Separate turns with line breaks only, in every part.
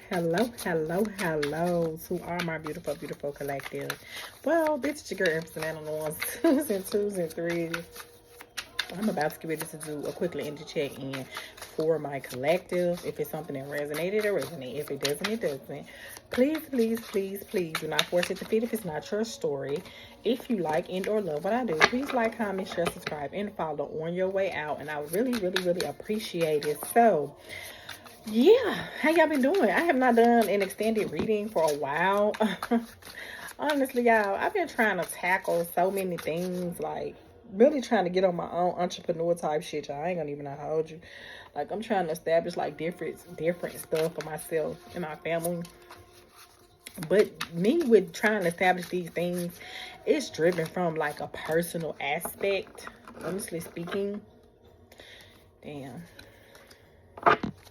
Hello to all my beautiful collective. Well, this is your girl Amsterdam on the ones, twos, and twos and threes. I'm about to get ready to do a quick energy check-in for my collective. If it's something that resonated, it resonates. If it doesn't, it doesn't. Please do not force it to fit if it's not your story. If you like and or love what I do, please like, comment, share, subscribe, and follow on your way out. And I would really appreciate it. So, yeah, how y'all been doing? I have not done an extended reading for a while. Honestly, y'all, I've been trying to tackle so many things, like really trying to get on my own entrepreneur type shit, y'all. I ain't gonna even hold you. Like, I'm trying to establish like different stuff for myself and my family. But me with trying to establish these things, it's driven from like a personal aspect, honestly speaking. Damn.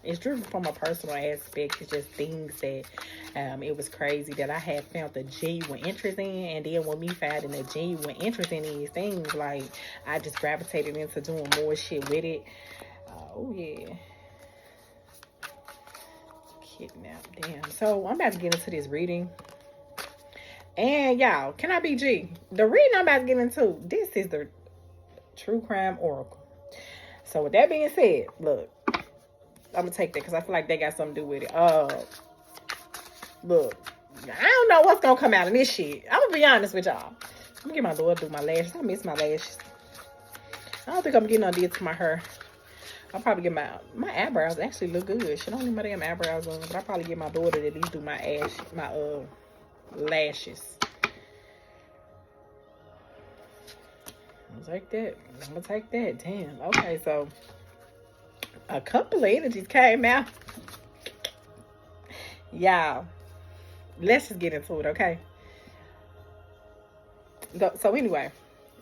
It's driven from a personal aspect. It's just things that it was crazy that I had found the genuine interest in. And then when me finding the genuine interest in these things, like, I just gravitated into doing more shit with it. Oh, yeah. Kidnap. Damn. So, I'm about to get into this reading. And, y'all, can I be G? The reading I'm about to get into, this is the True Crime Oracle. So, with that being said, look. I'm gonna take that because I feel like they got something to do with it. Look, I don't know what's gonna come out of this shit. I'm gonna be honest with y'all. I'm gonna get my daughter to do my lashes. I miss my lashes. I don't think I'm getting undid to my hair. I'll probably get my eyebrows actually look good. She don't need my damn eyebrows on, but I'll probably get my daughter to at least do my lashes. I'm gonna take that. Damn. Okay, so a couple of energies came out. Y'all, let's just get into it, okay? So anyway,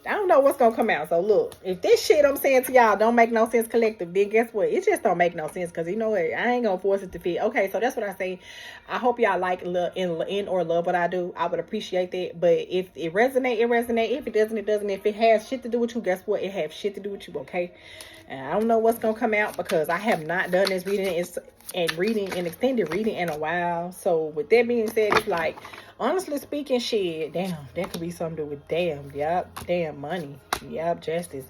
I don't know what's gonna come out. So look, if this shit I'm saying to y'all don't make no sense collective, then guess what? It just don't make no sense, because you know what? I ain't gonna force it to fit. Okay, so that's what I say. I hope y'all like in or love what I do. I would appreciate that. But if it resonates, it resonates. If it doesn't, it doesn't. If it has shit to do with you, guess what? It has shit to do with you, okay? And I don't know what's gonna come out because I have not done this reading and extended reading in a while. So with that being said, it's like, honestly speaking, shit, damn, that could be something to do with damn money, justice,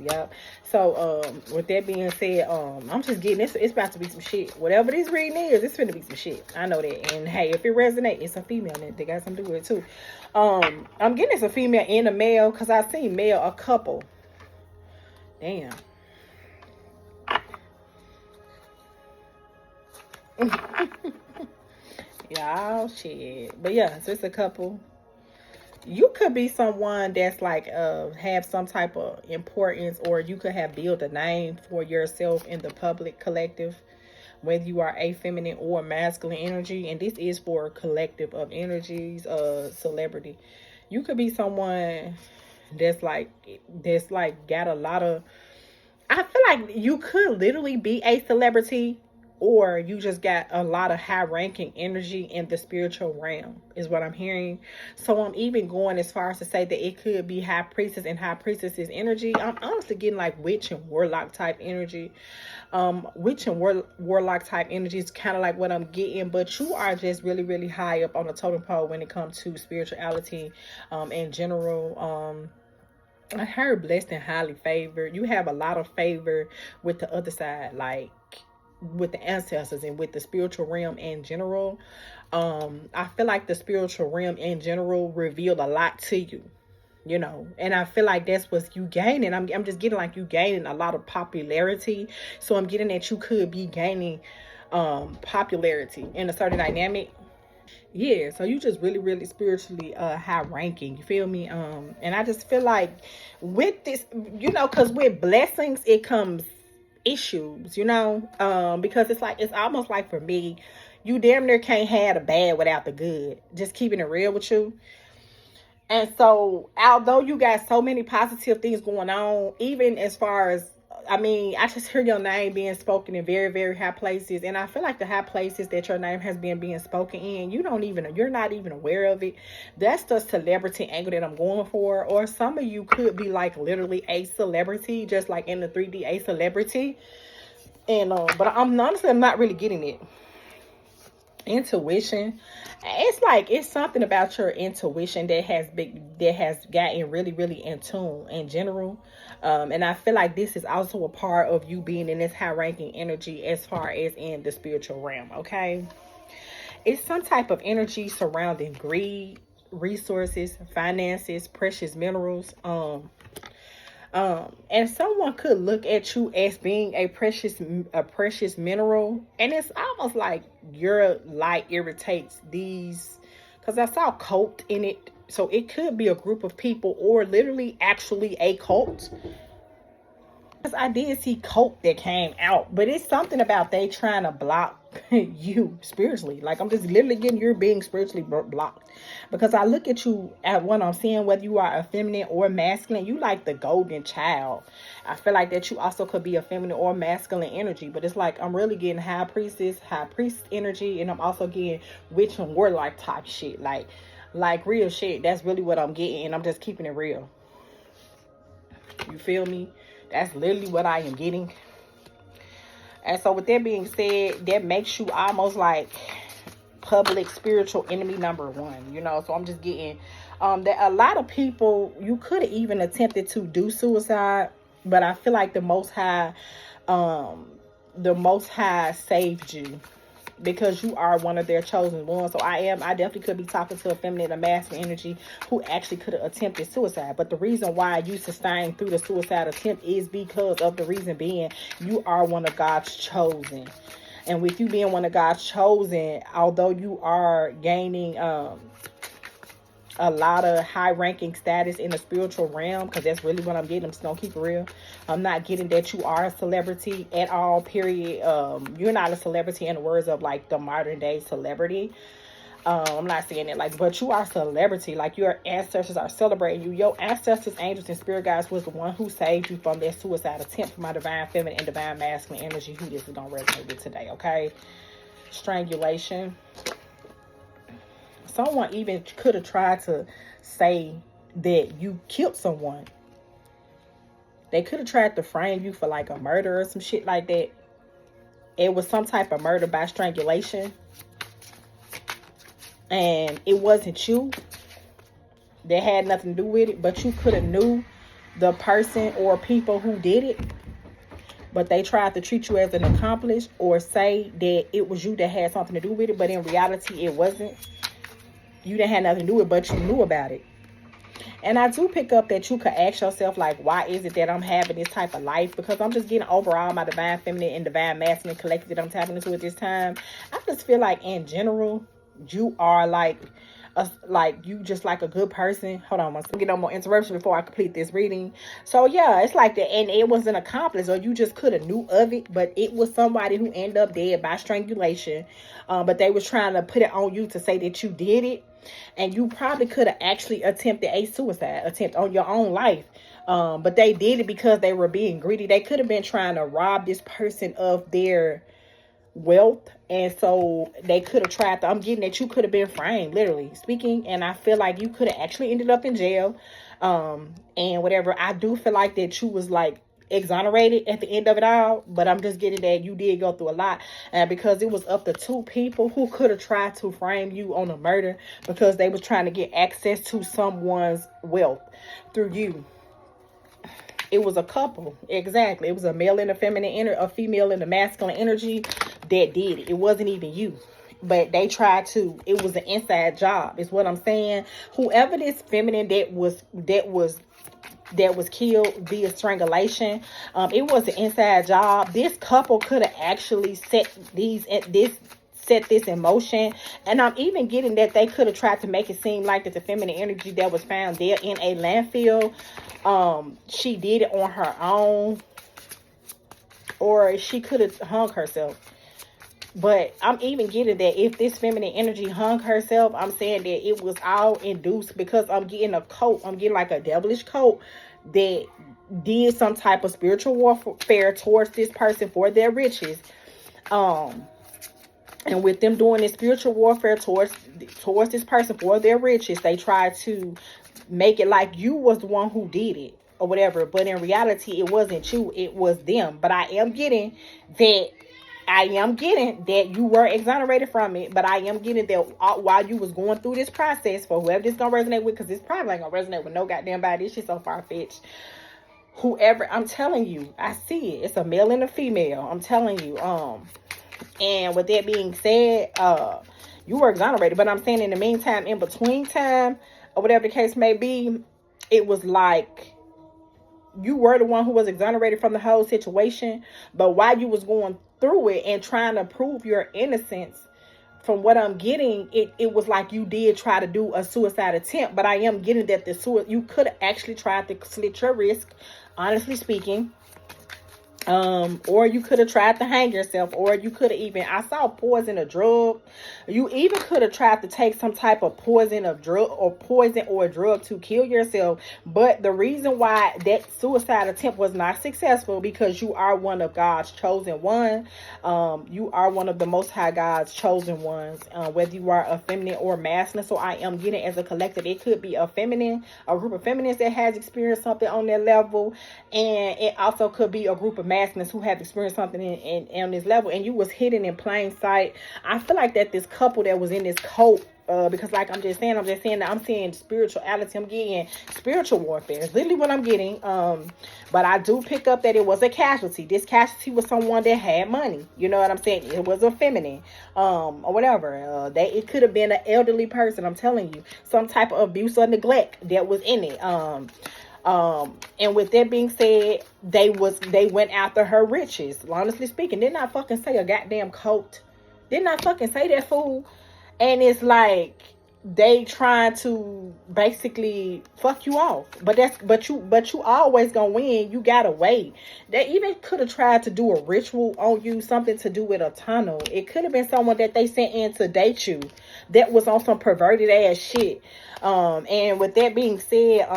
So with that being said, I'm just getting this. It's about to be some shit. Whatever this reading is, it's finna be some shit. I know that. And hey, if it resonates, it's a female that they got something to do with it too. I'm getting it's a female and a male because I seen male a couple. Damn. Y'all, shit. But yeah, so it's a couple. You could be someone that's like have some type of importance, or you could have built a name for yourself in the public collective, whether you are a feminine or masculine energy. And this is for a collective of energies, celebrity. You could be someone that's like got a lot of, I feel like you could literally be a celebrity, or you just got a lot of high-ranking energy in the spiritual realm, is what I'm hearing. So I'm even going as far as to say that it could be high priestess and high priestess's energy. I'm honestly getting like witch and warlock type energy. Witch and warlock type energy is kind of like what I'm getting, but you are just really high up on the totem pole when it comes to spirituality in general. I heard blessed and highly favored. You have a lot of favor with the other side, like with the ancestors and with the spiritual realm in general. I feel like the spiritual realm in general revealed a lot to you, you know, and I feel like that's what you gaining. I'm just getting like you gaining a lot of popularity. So I'm getting that you could be gaining popularity in a certain dynamic. Yeah, so you just really spiritually high ranking, you feel me? And I just feel like with this, you know, because with blessings it comes issues, you know, because it's like, it's almost like, for me, you damn near can't have the bad without the good, just keeping it real with you. And so although you got so many positive things going on, even as far as, I mean, I just hear your name being spoken in very high places, and I feel like the high places that your name has been being spoken in, you're not even aware of it. That's the celebrity angle that I'm going for. Or some of you could be like literally a celebrity, just like in the 3D, a celebrity. And but I'm honestly, I'm not really getting it. intuition. It's something about your intuition that has gotten really, really in tune in general. And I feel like this is also a part of you being in this high ranking energy as far as in the spiritual realm. Okay. It's some type of energy surrounding greed, resources, finances, precious minerals. And someone could look at you as being a precious mineral, and it's almost like your light irritates these, because I saw cult in it, so it could be a group of people or literally actually a cult. Because I did see cult that came out, but it's something about they trying to block you spiritually. Like, I'm just literally getting you're being spiritually blocked. Because I look at you at what I'm seeing, whether you are a feminine or masculine, you like the golden child. I feel like that you also could be a feminine or masculine energy, but it's like I'm really getting high priest energy, and I'm also getting witch and warlock type shit. Like real shit. That's really what I'm getting, and I'm just keeping it real. You feel me? That's literally what I am getting. And so with that being said, that makes you almost like public spiritual enemy number one, you know. So I'm just getting that a lot of people, you could have even attempted to do suicide, but I feel like the Most High saved you, because you are one of their chosen ones. So I definitely could be talking to a feminine or masculine energy who actually could have attempted suicide. But the reason why you sustained through the suicide attempt is because of the reason being you are one of God's chosen. And with you being one of God's chosen, although you are gaining a lot of high-ranking status in the spiritual realm, because that's really what I'm getting. I'm just gonna keep it real. I'm not getting that you are a celebrity at all, period. You're not a celebrity in the words of like the modern day celebrity. I'm not saying it like, but you are a celebrity. Like, your ancestors are celebrating you. Your ancestors, angels, and spirit guides was the one who saved you from that suicide attempt, from my divine feminine and divine masculine energy, who this is gonna resonate with today. Okay. Strangulation. Someone even could have tried to say that you killed someone. They could have tried to frame you for like a murder or some shit like that. It was some type of murder by strangulation. And it wasn't you. That had nothing to do with it. But you could have knew the person or people who did it. But they tried to treat you as an accomplice or say that it was you that had something to do with it. But in reality, it wasn't. You didn't have nothing to do with it, but you knew about it. And I do pick up that you could ask yourself, like, why is it that I'm having this type of life? Because I'm just getting overall my divine feminine and divine masculine collective that I'm tapping into at this time. I just feel like in general, you are like you just like a good person. Hold on, I'm gonna get no more interruption before I complete this reading. So yeah, it's like that, and it was an accomplice, or you just could have knew of it, but it was somebody who ended up dead by strangulation. But they was trying to put it on you to say that you did it. And you probably could have actually attempted a suicide attempt on your own life. But they did it because they were being greedy. They could have been trying to rob this person of their wealth. And so they could have tried to, I'm getting that you could have been framed, literally speaking. And I feel like you could have actually ended up in jail. And whatever. I do feel like that you was like exonerated at the end of it all, but I'm just getting that you did go through a lot, and because it was up to two people who could have tried to frame you on a murder because they was trying to get access to someone's wealth through you. It was a couple, exactly. It was a male and a feminine a female and a masculine energy that did it. It wasn't even you, but they tried to. It was an inside job, is what I'm saying. Whoever this feminine that was killed via strangulation, it was an inside job. This couple could have actually set this in motion, and I'm even getting that they could have tried to make it seem like that the feminine energy that was found there in a landfill, she did it on her own, or she could have hung herself. But I'm even getting that if this feminine energy hung herself, I'm saying that it was all induced, because I'm getting a cult. I'm getting like a devilish cult that did some type of spiritual warfare towards this person for their riches. And with them doing this spiritual warfare towards this person for their riches, they tried to make it like you was the one who did it or whatever. But in reality, it wasn't you, it was them. But I am getting that I am getting that you were exonerated from it, but I am getting that while you was going through this process, for whoever this gonna resonate with, because this probably ain't gonna resonate with no goddamn body. This shit so far-fetched. Whoever, I'm telling you, I see it. It's a male and a female. I'm telling you. And with that being said, you were exonerated. But I'm saying in the meantime, in between time, or whatever the case may be, it was like you were the one who was exonerated from the whole situation. But while you was going through it and trying to prove your innocence, from what I'm getting, it was like you did try to do a suicide attempt. But I am getting that you could have actually tried to slit your wrist, honestly speaking. Or you could have tried to hang yourself, or you could have even, I saw poison a drug. You even could have tried to take some type of poison or drug to kill yourself. But the reason why that suicide attempt was not successful, because you are one of God's chosen one. You are one of the Most High God's chosen ones, whether you are a feminine or masculine. So I am getting, as a collective, it could be a group of feminines that has experienced something on that level, and it also could be a group of masculines who have experienced something on this level, and you was hidden in plain sight. I feel like that this couple that was in this cult, because like I'm just saying that I'm seeing spirituality. I'm getting spiritual warfare. It's literally what I'm getting. But I do pick up that it was a casualty. This casualty was someone that had money. You know what I'm saying? It was a feminine, or whatever. It could have been an elderly person. I'm telling you, some type of abuse or neglect that was in it. And with that being said, they went after her riches. Honestly speaking, did not fucking say a goddamn coat. Did not fucking say that, fool. And it's like they trying to basically fuck you off. But you always gonna win. You gotta wait. They even could have tried to do a ritual on you, something to do with a tunnel. It could have been someone that they sent in to date you that was on some perverted ass shit. And with that being said,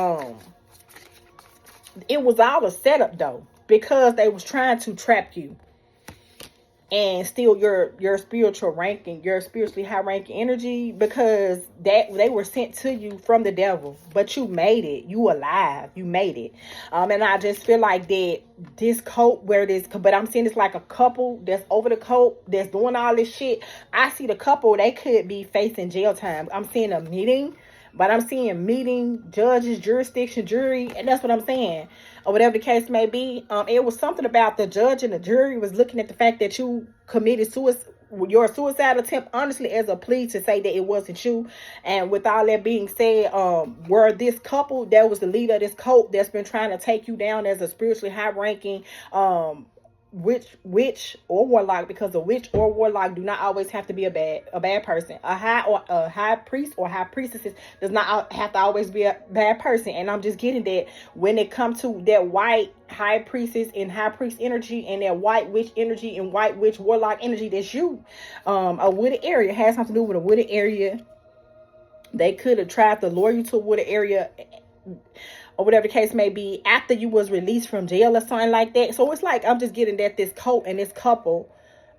it was all a setup though, because they was trying to trap you and steal your spiritual ranking, your spiritually high ranking energy, because that they were sent to you from the devil. But you made it. You alive. You made it. And I just feel like that this cult, but I'm seeing it's like a couple that's over the cult that's doing all this shit. I see the couple, they could be facing jail time. I'm seeing a meeting. But I'm seeing meeting, judges, jurisdiction, jury, and that's what I'm saying. Or whatever the case may be. It was something about the judge and the jury was looking at the fact that you committed your suicide attempt, honestly, as a plea to say that it wasn't you. And with all that being said, were this couple that was the leader of this cult that's been trying to take you down as a spiritually high-ranking witch or warlock, because a witch or warlock do not always have to be a bad person. A high priest or high priestess does not have to always be a bad person. And I'm just getting that when it comes to that white high priestess and high priest energy and that white witch energy and white witch warlock energy, that's you. A wooded area has something to do with a wooded area. They could have tried to lure you to a wooded area, or whatever the case may be, after you was released from jail or something like that. So it's like, I'm just getting that this cult and this couple,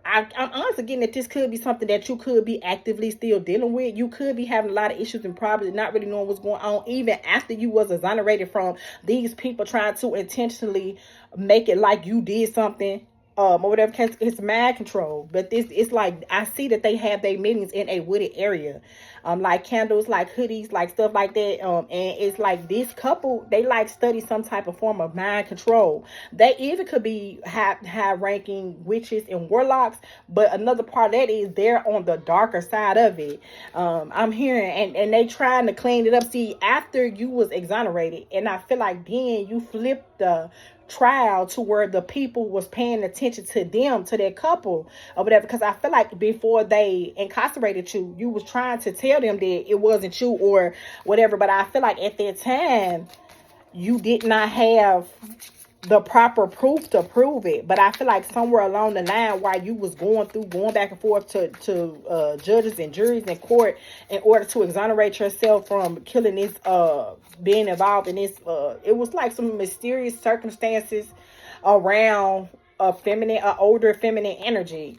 I'm honestly getting that this could be something that you could be actively still dealing with. You could be having a lot of issues and problems, not really knowing what's going on, even after you was exonerated from these people trying to intentionally make it like you did something. Or whatever case, it's mind control. But it's like, I see that they have their meetings in a wooded area, like candles, like hoodies, like stuff like that. And it's like this couple, they like study some type of form of mind control. They even could be high ranking witches and warlocks, but another part of that is they're on the darker side of it. I'm hearing, and they trying to clean it up. See, after you was exonerated, and I feel like then you flipped the trial to where the people was paying attention to them, to their couple or whatever, because I feel like before they incarcerated you, you was trying to tell them that it wasn't you or whatever. But I feel like at that time you did not have the proper proof to prove it. But I feel like somewhere along the line, while you was going back and forth to judges and juries in court in order to exonerate yourself from killing this, being involved in this, it was like some mysterious circumstances around older feminine energy.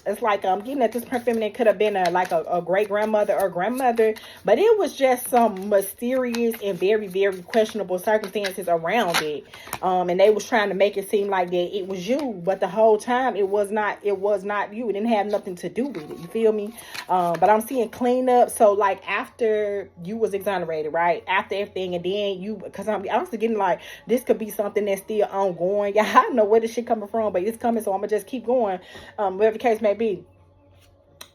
It's like I'm getting that this feminine could have been a great grandmother or grandmother, but it was just some mysterious and very, very questionable circumstances around it. And they was trying to make it seem like that it was you, but the whole time it was not you. It didn't have nothing to do with it. You feel me? But I'm seeing cleanup. So like after you was exonerated, right? After everything, and then because I'm honestly getting like this could be something that's still ongoing. Yeah, I don't know where this shit coming from, but it's coming, so I'm gonna just keep going. Whatever the case may be.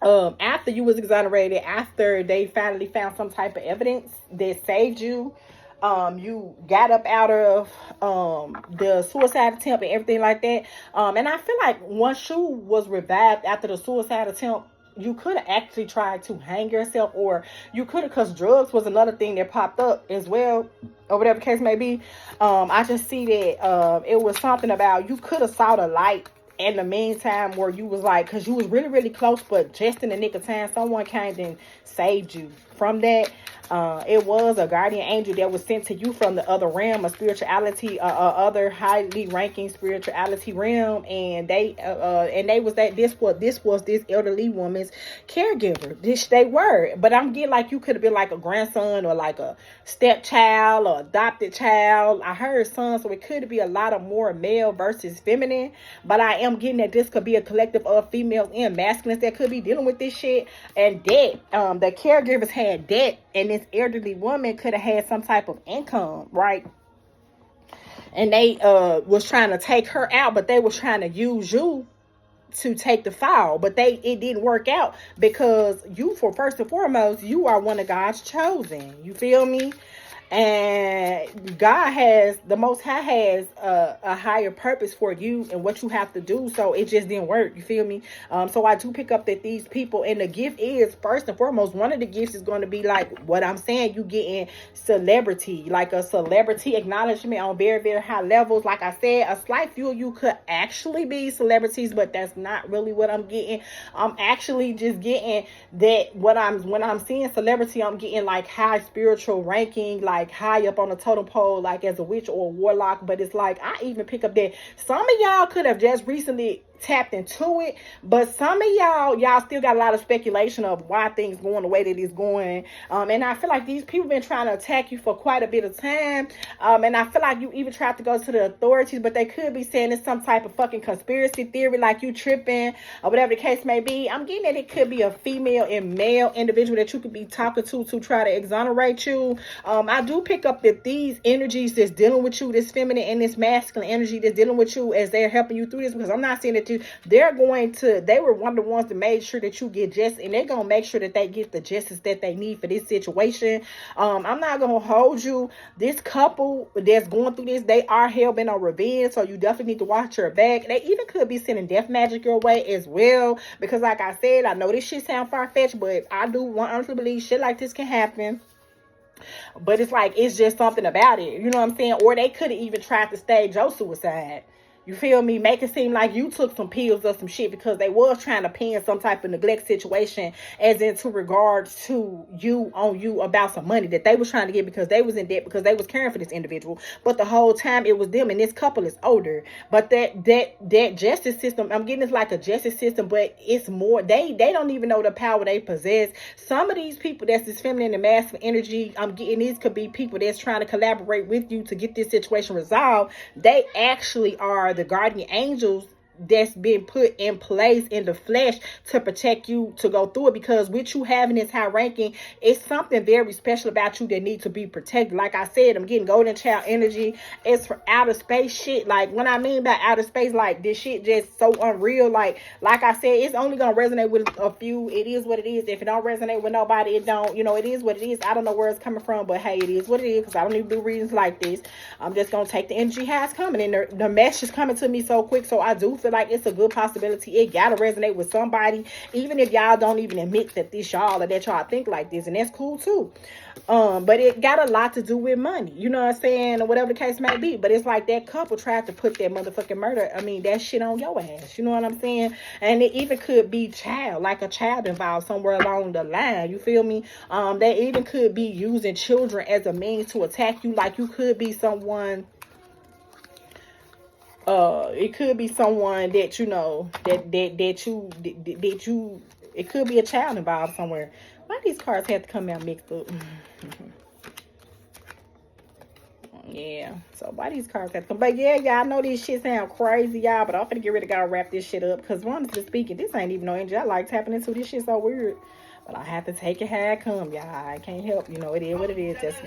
After you was exonerated, after they finally found some type of evidence that saved you, you got up out of the suicide attempt and everything like that. And I feel like once you was revived after the suicide attempt, you could have actually tried to hang yourself, or you could have, because drugs was another thing that popped up as well, or whatever the case may be. I just see that it was something about you could have saw the light in the meantime, where you was like, because you was really, really close, but just in the nick of time, someone came and saved you from that. It was a guardian angel that was sent to you from the other realm of spirituality, other highly ranking spirituality realm, and they was that this was this elderly woman's caregiver. They were, but I'm getting like you could have been like a grandson or like a stepchild or adopted child. I heard son, so it could be a lot of more male versus feminine, but I am getting that this could be a collective of females and masculines that could be dealing with this shit, and debt. The caregivers had debt, and this elderly woman could have had some type of income, right? And they was trying to take her out, but they was trying to use you to take the fall, but it didn't work out, because you, for first and foremost, you are one of God's chosen. You feel me? And God has, the Most High has a higher purpose for you and what you have to do. So it just didn't work. You feel me? So I do pick up that these people, and the gift is, first and foremost, one of the gifts is going to be like what I'm saying. You getting celebrity, like a celebrity acknowledgement on very, very high levels. Like I said, a slight few of you could actually be celebrities, but that's not really what I'm getting. I'm actually just getting that when I'm seeing celebrity, I'm getting like high spiritual ranking, like high up on the totem pole, like as a witch or a warlock. But it's like I even pick up that some of y'all could have just recently tapped into it, but some of y'all still got a lot of speculation of why things going the way that it's going. And I feel like these people been trying to attack you for quite a bit of time. And I feel like you even tried to go to the authorities, but they could be saying it's some type of fucking conspiracy theory, like you tripping or whatever the case may be. I'm getting that it could be a female and male individual that you could be talking to try to exonerate you. I do pick up that these energies that's dealing with you, this feminine and this masculine energy that's dealing with you, as they're helping you through this, because I'm not saying that they were one of the ones that made sure that you get justice, and they're gonna make sure that they get the justice that they need for this situation. I'm not gonna hold you. This couple that's going through this, they are hell-bent on revenge, so you definitely need to watch your back. They even could be sending death magic your way as well, because like I said, I know this shit sound far-fetched, but I do honestly believe shit like this can happen. But it's like, it's just something about it, you know what I'm saying? Or they could have even tried to stage your suicide. You feel me? Make it seem like you took some pills or some shit, because they was trying to pin some type of neglect situation, as into regards to you about some money that they was trying to get, because they was in debt, because they was caring for this individual. But the whole time it was them, and this couple is older. But that justice system, I'm getting it's like a justice system, but it's more, they don't even know the power they possess. Some of these people that's this feminine and masculine energy, I'm getting these could be people that's trying to collaborate with you to get this situation resolved. They actually are the guardian angels that's been put in place in the flesh to protect you to go through it, because with you having this high ranking, it's something very special about you that needs to be protected. Like I said, I'm getting golden child energy. It's for outer space shit. Like when I mean by outer space, like this shit just so unreal. Like I said, it's only gonna resonate with a few. It is what it is. If it don't resonate with nobody, it don't. You know, it is what it is. I don't know where it's coming from, but hey, it is what it is, because I don't even do readings like this. I'm just gonna take the energy how it's coming, and the message is coming to me so quick. So I do feel like it's a good possibility. It gotta resonate with somebody, even if y'all don't even admit that this y'all or that y'all think like this, and that's cool too. But it got a lot to do with money, you know what I'm saying, or whatever the case may be. But it's like that couple tried to put that motherfucking murder, that shit on your ass, you know what I'm saying? And it even could be like a child involved somewhere along the line, you feel me? They even could be using children as a means to attack you. Like you could be someone It could be someone that you know that you. It could be a child involved somewhere. Why these cards have to come out mixed up? Yeah, so why these cards have to come? But yeah, y'all know this shit sound crazy, y'all. But I'm finna get ready to go wrap this shit up. Because honestly speaking, this ain't even no energy. I like tapping into this shit so weird. But I have to take it how it come, y'all. I can't help. You know, it is what it is. Just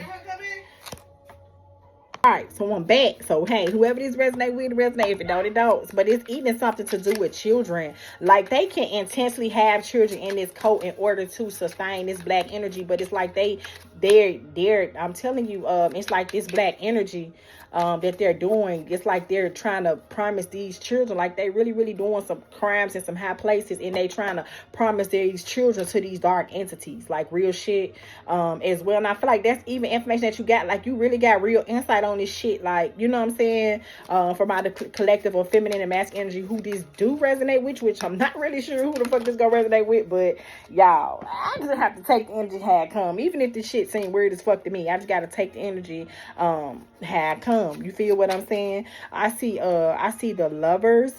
alright, so I'm back. So hey, whoever this resonate with, resonate. If it don't, it don't. But it's even something to do with children. Like they can intensely have children in this cult in order to sustain this black energy. But it's like they're I'm telling you, it's like this black energy that they're doing. It's like they're trying to promise these children, like they really doing some crimes in some high places, and they trying to promise these children to these dark entities, like real shit as well. And I feel like that's even information that you got, like you really got real insight on this shit, like, you know what I'm saying, from out the collective of feminine and masculine energy who this do resonate with, which I'm not really sure who the fuck this gonna resonate with, but y'all, I just have to take the energy how it come. Even if this shit seem weird as fuck to me, I just gotta take the energy how it come. You feel what I'm saying? I see the Lovers.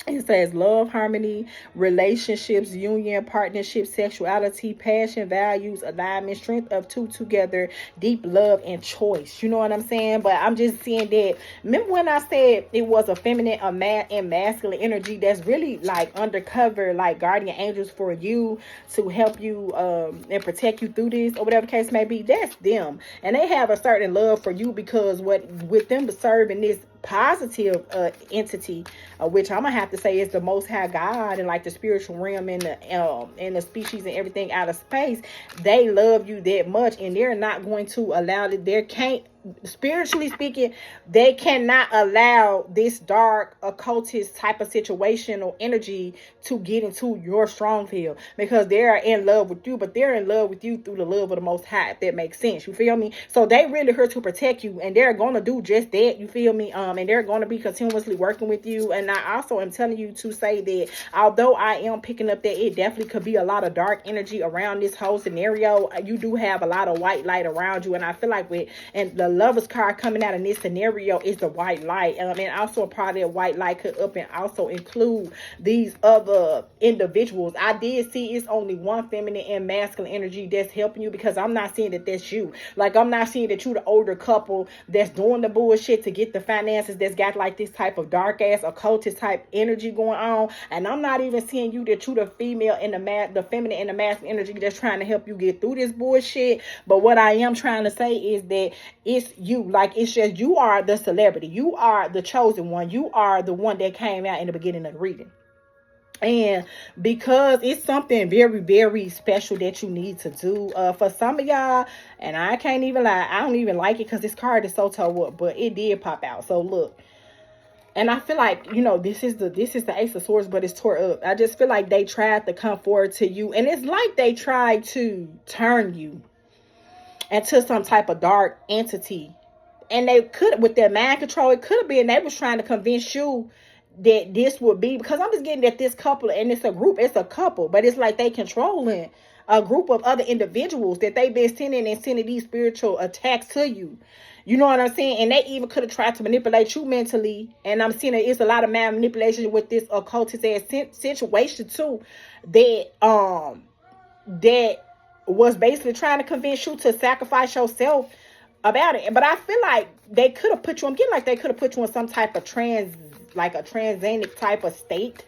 It says love, harmony, relationships, union, partnership, sexuality, passion, values, alignment, strength of two together, deep love, and choice. You know what I'm saying? But I'm just seeing that. Remember when I said it was a feminine, a man, and masculine energy that's really like undercover, like guardian angels for you to help you and protect you through this or whatever the case may be. That's them, and they have a certain love for you because what with them serving this positive entity, which I'm gonna have to say is the Most High God and like the spiritual realm and the species and everything out of space. They love you that much, and they're not going to allow it. There can't, spiritually speaking, they cannot allow this dark occultist type of situation or energy to get into your strong field, because they are in love with you, but they're in love with you through the love of the Most High, if that makes sense. You feel me? So they really here to protect you, and they're gonna do just that. You feel me? And they're going to be continuously working with you. And I also am telling you to say that although I am picking up that it definitely could be a lot of dark energy around this whole scenario, you do have a lot of white light around you. And I feel like and the Lovers card coming out in this scenario is the white light. And also a part of that white light could up and also include these other individuals. I did see it's only one feminine and masculine energy that's helping you, because I'm not seeing that that's you. Like I'm not seeing that you the older couple that's doing the bullshit to get the finances, that's got like this type of dark ass occultist type energy going on. And I'm not even seeing you that you the female and the feminine and the masculine energy that's trying to help you get through this bullshit. But what I am trying to say is that it's you. Like it's just, you are the celebrity, you are the chosen one, you are the one that came out in the beginning of the reading. And because it's something very, very special that you need to do for some of y'all, and I can't even lie, I don't even like it because this card is so toe up, but it did pop out. So look, and I feel like, you know, this is the Ace of Swords, but it's tore up. I just feel like they tried to come forward to you, and it's like they tried to turn you into some type of dark entity. And they could, with their mind control, it could have been they was trying to convince you that this would be, because I'm just getting that this couple, and it's a group, it's a couple, but it's like they controlling a group of other individuals that they've been sending these spiritual attacks to you. You know what I'm saying? And they even could have tried to manipulate you mentally. And I'm seeing that it's a lot of manipulation with this occultist ass situation too, that that was basically trying to convince you to sacrifice yourself about it. But I feel like they could have put you, I'm getting like they could have put you in some type of transcendent type of state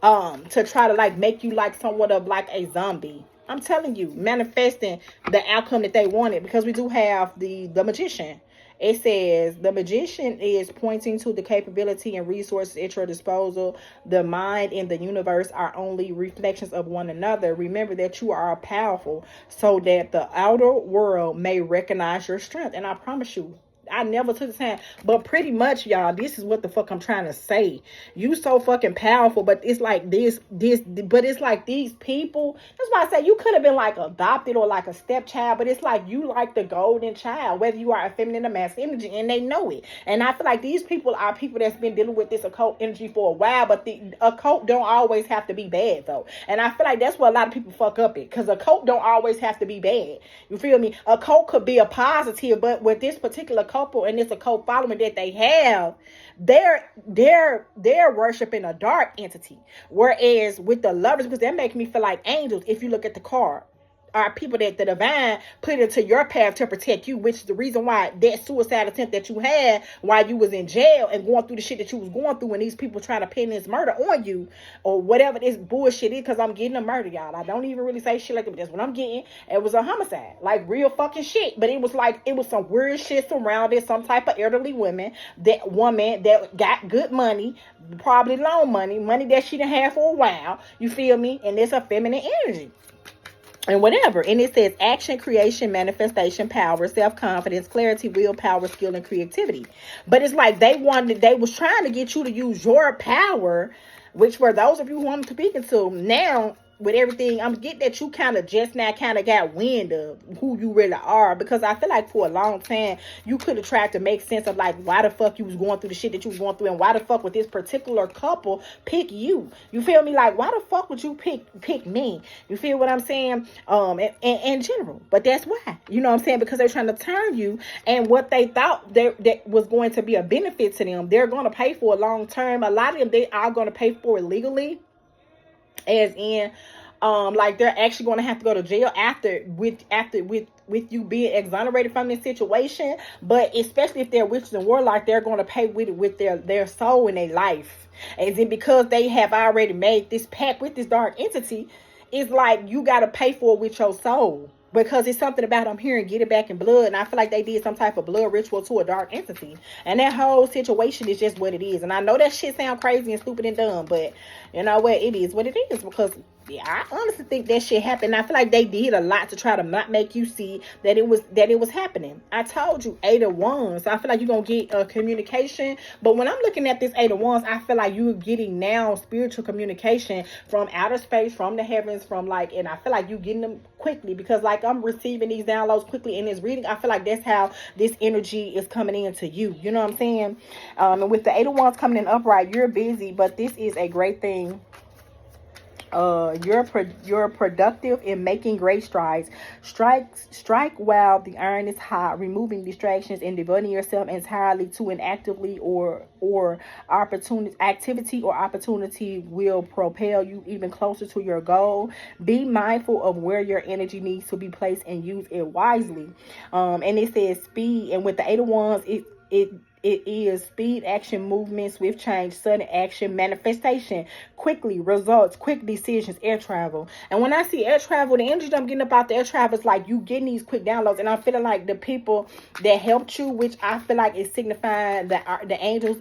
to try to like make you like somewhat of like a zombie. I'm telling you, manifesting the outcome that they wanted, because we do have the Magician. It says the Magician is pointing to the capability and resources at your disposal. The mind and the universe are only reflections of one another. Remember that you are powerful, so that the outer world may recognize your strength. And I promise you, I never took the time, but pretty much, y'all, this is what the fuck I'm trying to say. You so fucking powerful, but it's like but it's like these people. That's why I say you could have been like adopted or like a stepchild, but it's like you like the golden child, whether you are a feminine or masculine energy, and they know it. And I feel like these people are people that's been dealing with this occult energy for a while, but the occult don't always have to be bad though. And I feel like that's what a lot of people fuck up it, because occult don't always have to be bad. You feel me? Occult could be a positive, but with this particular occult, couple and this occult following that they have, they're worshiping a dark entity. Whereas with the lovers, because that makes me feel like angels. If you look at the card, are people that the divine put into your path to protect you, which is the reason why that suicide attempt that you had while you was in jail and going through the shit that you was going through, and these people trying to pin this murder on you or whatever this bullshit is, because I'm getting a murder, y'all. I don't even really say shit like that, but that's what I'm getting. It was a homicide, like real fucking shit. But it was like, it was some weird shit surrounding some type of elderly woman that got good money, probably loan money that she done had for a while. You feel me? And it's a feminine energy. And whatever. And it says action, creation, manifestation, power, self-confidence, clarity, willpower, skill, and creativity. But it's like they was trying to get you to use your power, which for those of you who I'm speaking to now, with everything, I'm getting that you kind of just now kind of got wind of who you really are. Because I feel like for a long time, you could have tried to make sense of like why the fuck you was going through the shit that you was going through, and why the fuck would this particular couple pick you? You feel me? Like, why the fuck would you pick me? You feel what I'm saying? In general. But that's why. You know what I'm saying? Because they're trying to turn you, and what they thought that was going to be a benefit to them, they're going to pay for a long term. A lot of them, they are going to pay for it legally. As in, like they're actually going to have to go to jail after with you being exonerated from this situation. But especially if they're witches and warlocks, they're going to pay with their soul and their life. As in, because they have already made this pact with this dark entity, it's like you got to pay for it with your soul. Because it's something about I'm here and get it back in blood. And I feel like they did some type of blood ritual to a dark entity. And that whole situation is just what it is. And I know that shit sound crazy and stupid and dumb. But you know what? It is what it is. Because yeah, I honestly think that shit happened. I feel like they did a lot to try to not make you see that it was happening. I told you, 8 of Wands. So I feel like you're going to get communication. But when I'm looking at this 8 of Wands, I feel like you're getting now spiritual communication from outer space, from the heavens, from like, and I feel like you're getting them quickly, because like I'm receiving these downloads quickly in this reading. I feel like that's how this energy is coming into you. You know what I'm saying? And with the 8 of Wands coming in upright, you're busy, but this is a great thing. You're productive in making great strides. Strike while the iron is hot, removing distractions and devoting yourself entirely to an activity or opportunity will propel you even closer to your goal. Be mindful of where your energy needs to be placed and use it wisely. And it says speed, and with the 8 of Wands, it is speed, action, movement, swift change, sudden action, manifestation, quickly, results, quick decisions, air travel. And when I see air travel, the energy I'm getting about the air travel is like you getting these quick downloads. And I'm feeling like the people that helped you, which I feel like is signifying the angels,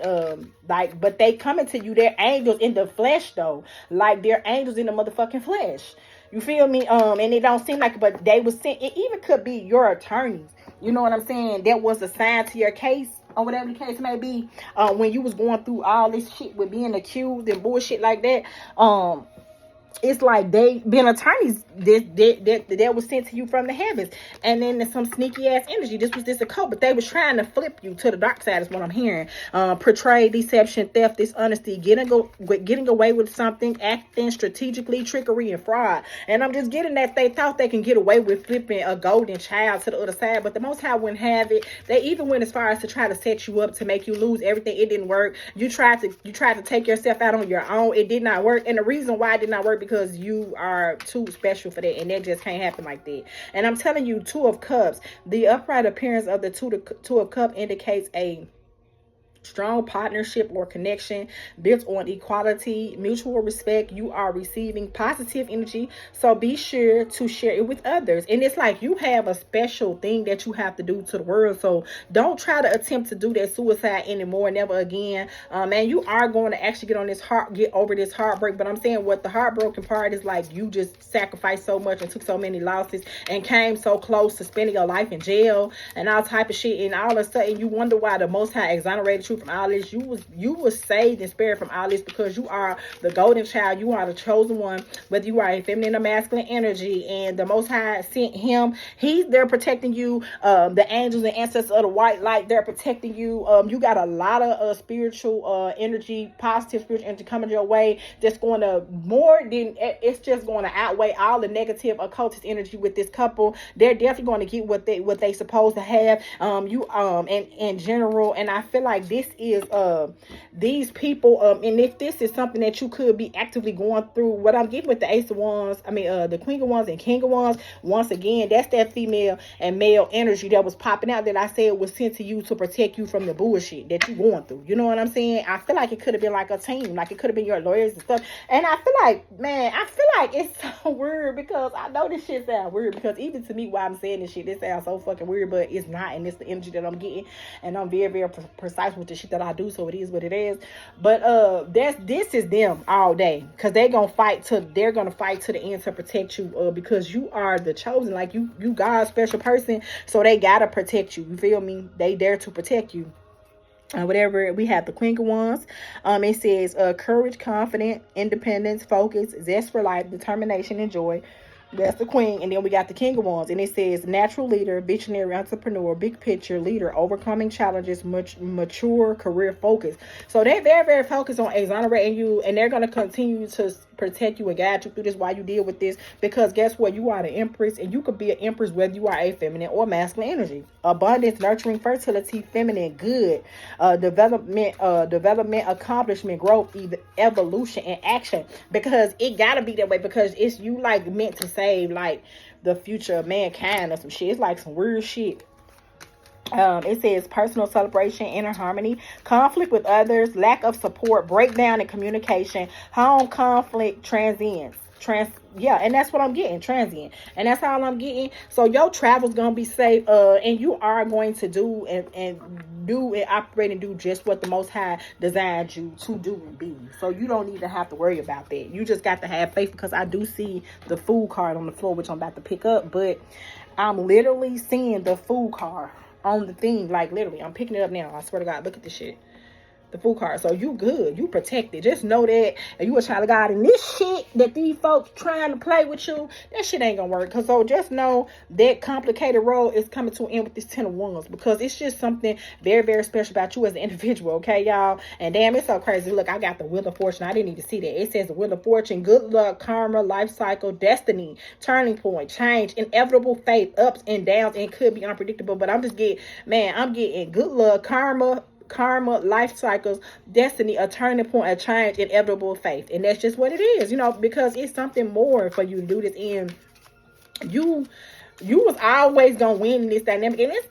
like, but they coming to you, they're angels in the flesh though. Like they're angels in the motherfucking flesh. You feel me? And it don't seem like it, but they was sent. It even could be your attorneys. You know what I'm saying? That was assigned to your case, or whatever the case may be, when you was going through all this shit with being accused and bullshit like that. It's like they been attorneys that was sent to you from the heavens. And then there's some sneaky ass energy. This occult, but they was trying to flip you to the dark side is what I'm hearing. Portray deception, theft, dishonesty, getting away with something, acting strategically, trickery, and fraud. And I'm just getting that they thought they can get away with flipping a golden child to the other side, but the Most High wouldn't have it. They even went as far as to try to set you up to make you lose everything. It didn't work. You tried to take yourself out on your own. It did not work. And the reason why it did not work, because you are too special for that, and that just can't happen like that. And I'm telling you, 2 of Cups, the upright appearance of the two of Cups indicates a strong partnership or connection built on equality, mutual respect. You are receiving positive energy, so be sure to share it with others. And it's like you have a special thing that you have to do to the world, so don't try to attempt to do that suicide anymore, never again. And you are going to actually get over this heartbreak. But I'm saying what the heartbroken part is, like you just sacrificed so much and took so many losses and came so close to spending your life in jail and all type of shit, and all of a sudden you wonder why the Most High exonerated you you from all this. You was saved and spared from all this because you are the golden child. You are the chosen one, whether you are a feminine or masculine energy, and the Most High sent him. He's there protecting you. The angels and ancestors of the white light, they're protecting you. You got a lot of spiritual energy, positive spiritual energy coming your way. That's going to it's just going to outweigh all the negative occultist energy with this couple. They're definitely going to get what they supposed to have. In general, and I feel like this is these people, and if this is something that you could be actively going through, what I'm getting with the Ace of Wands, the Queen of Wands and King of Wands, once again, that's that female and male energy that was popping out that I said was sent to you to protect you from the bullshit that you're going through. You know what I'm saying? I feel like it could have been like a team, like it could have been your lawyers and stuff. And I feel like it's so weird because I know this shit sounds weird because even to me, while I'm saying this shit, this sounds so fucking weird, but it's not, and it's the energy that I'm getting, and I'm very, very precise with the shit that I do, so it is what it is. But this is them all day, because they're gonna fight to the end to protect you, because you are the chosen, like you God's special person, so they gotta protect you. You feel me? They there to protect you. Whatever. We have the Queen of Wands. It says courage, confident, independence, focus, zest for life, determination, and joy. That's the Queen. And then we got the King of Wands, and it says natural leader, visionary entrepreneur, big picture leader, overcoming challenges, mature, career focus. So they're very, very focused on exonerating you, and they're going to continue to protect you and guide you through this while you deal with this, because guess what? You are the Empress, and you could be an Empress whether you are a feminine or masculine energy. Abundance, nurturing, fertility, feminine, good, development, accomplishment, growth, evolution, and action, because it gotta be that way, because it's you like meant to save like the future of mankind or some shit. It's like some weird shit. It says personal celebration, inner harmony, conflict with others, lack of support, breakdown in communication, home conflict, transcends. And that's what I'm getting, transient. And that's all I'm getting. So your travel's gonna be safe, and you are going to do and operate and do just what the Most High designed you to do and be. So you don't even have to worry about that. You just got to have faith, because I do see the Fool card on the floor, which I'm about to pick up, but I'm literally seeing the Fool card on the thing, like literally I'm picking it up now. I swear to God, look at this shit, the Fool card. So you good, you protected. Just know that, and you a child of God, and this shit that these folks trying to play with you, that shit ain't gonna work. Cause so just know that complicated role is coming to an end with this 10 of Wands, because it's just something very, very special about you as an individual. Okay, y'all. And damn, it's so crazy. Look, I got the Wheel of Fortune. I didn't even see that. It says the Wheel of Fortune, good luck, karma, life cycle, destiny, turning point, change, inevitable fate, ups and downs, and could be unpredictable. But I'm getting good luck, karma, life cycles, destiny, a turning point, a change, inevitable faith. And that's just what it is, because it's something more for you to do this in. You was always gonna win in this dynamic, and it's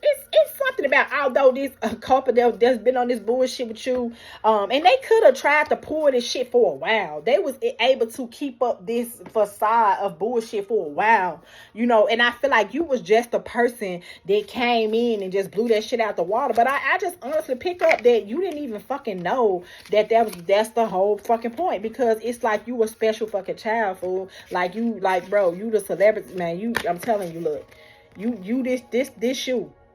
something about, although this couple that's been on this bullshit with you, and they could have tried to pull this shit for a while. They was able to keep up this facade of bullshit for a while, and I feel like you was just a person that came in and just blew that shit out the water. But I just honestly pick up that you didn't even fucking know that's the whole fucking point, because it's like you a special fucking child, fool. Like bro, you the celebrity, man. I'm telling you, look.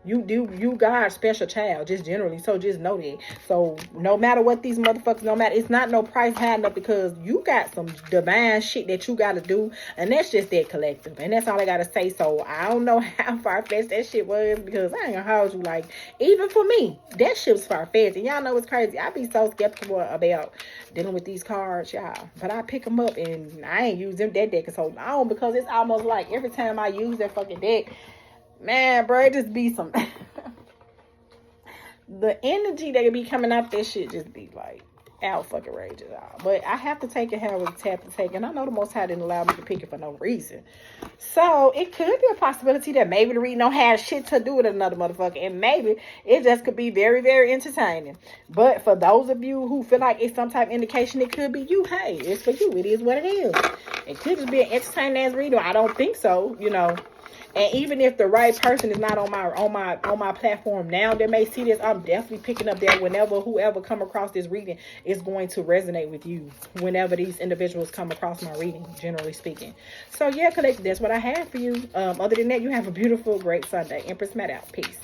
You God's special child, just generally. So just know that. So no matter what these motherfuckers, it's not no price high enough, because you got some divine shit that you got to do, and that's just that collective, and that's all I got to say. So I don't know how far-fetched that shit was, because I ain't gonna hold you, like, even for me, that shit was far-fetched. And y'all know it's crazy. I be so skeptical about dealing with these cards, y'all, but I pick them up, and I ain't use that deck so long, because it's almost like every time I use that fucking deck, man, bro, it just be some the energy that be coming out that shit just be like out fucking rage at all. But I have to take it how it was tapped to take, and I know the Most High didn't allow me to pick it for no reason. So it could be a possibility that maybe the reading don't have shit to do with another motherfucker, and maybe it just could be very, very entertaining. But for those of you who feel like it's some type of indication it could be you, hey, it's for you. It is what it is. It could just be an entertaining ass reader. I don't think so, And even if the right person is not on my platform now, they may see this. I'm definitely picking up that whoever come across this reading is going to resonate with you whenever these individuals come across my reading, generally speaking. So yeah, collective, that's what I have for you. Other than that, you have a beautiful, great Sunday. Empress Matt out. Peace.